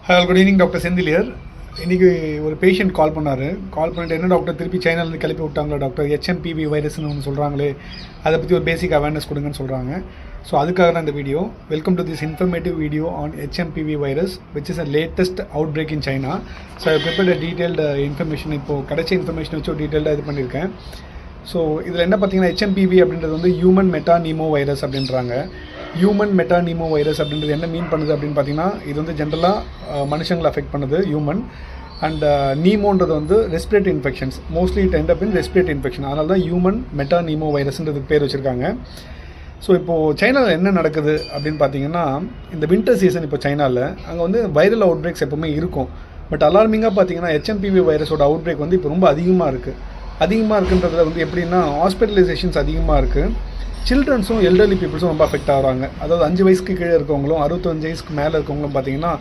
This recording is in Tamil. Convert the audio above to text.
Hello, good evening. Doctor Senthil here. இன்றைக்கி ஒரு பேஷண்ட் கால் பண்ணிட்டு என்ன டாக்டர் திருப்பி சைனாலேருந்து கிளப்பி விட்டாங்களா டாக்டர், ஹெச்எம்பிவி வைரஸ்னு ஒன்று சொல்கிறாங்களே, அதை பற்றி ஒரு பேசிக் அவேர்னஸ் கொடுங்கன்னு சொல்கிறாங்க. ஸோ அதுக்காக தான் இந்த video. Welcome to this informative video on HMPV virus which is a latest out break in China. So I prepared a detailed information. இப்போது கிடைச்ச இன்ஃபர்மேஷன் வச்சு ஒரு டீட்டெயில்டாக இது பண்ணியிருக்கேன். ஸோ இதில் என்ன பார்த்தீங்கன்னா, ஹெச்எம்பிவி அப்படின்றது வந்து ஹியூமன் மெட்டானிமோ வைரஸ் அப்படின்றாங்க. ஹியூமன் மெட்டானிமோ வைரஸ் அப்படின்றது என்ன மீன் பண்ணுது அப்படின்னு பார்த்தீங்கன்னா, இது வந்து ஜென்ரலாக மனுஷங்களை அஃபெக்ட் பண்ணுது ஹியூமன். அண்ட் நீமோன்றது வந்து ரெஸ்பிரேட்டரி இன்ஃபெக்ஷன்ஸ், மோஸ்ட்லி டெண்ட் அப் இன் ரெஸ்பிரேட்டரி இன்ஃபெக்ஷன். அதனால தான் ஹியூமன் மெட்டானிமோ வைரஸ்ன்றதுக்கு பேர் வச்சுருக்காங்க. ஸோ இப்போது சைனாவில் என்ன நடக்குது அப்படின்னு பார்த்தீங்கன்னா, இந்த வின்டர் சீசன் இப்போ சைனாவில் அங்கே வந்து வைரல் அவுட் பிரேக்ஸ் எப்போவுமே இருக்கும். பட் அலார்மிங்காக பார்த்தீங்கன்னா, ஹெச்எம்பிவி வைரஸோட அவுட் பிரேக் வந்து இப்போ ரொம்ப அதிகமாக இருக்குன்றதுல வந்து எப்படின்னா, ஹாஸ்பிட்டலைசேஷன்ஸ் அதிகமாக இருக்குது. சில்ட்ரன்ஸும் எல்டர்லி பீப்புள்ஸும் ரொம்ப அஃபெக்ட் ஆகிறாங்க. அதாவது 5 வயசுக்கு கீழே இருக்கவங்களும் 65 வயசுக்கு மேலே இருக்கவங்களும் பார்த்தீங்கன்னா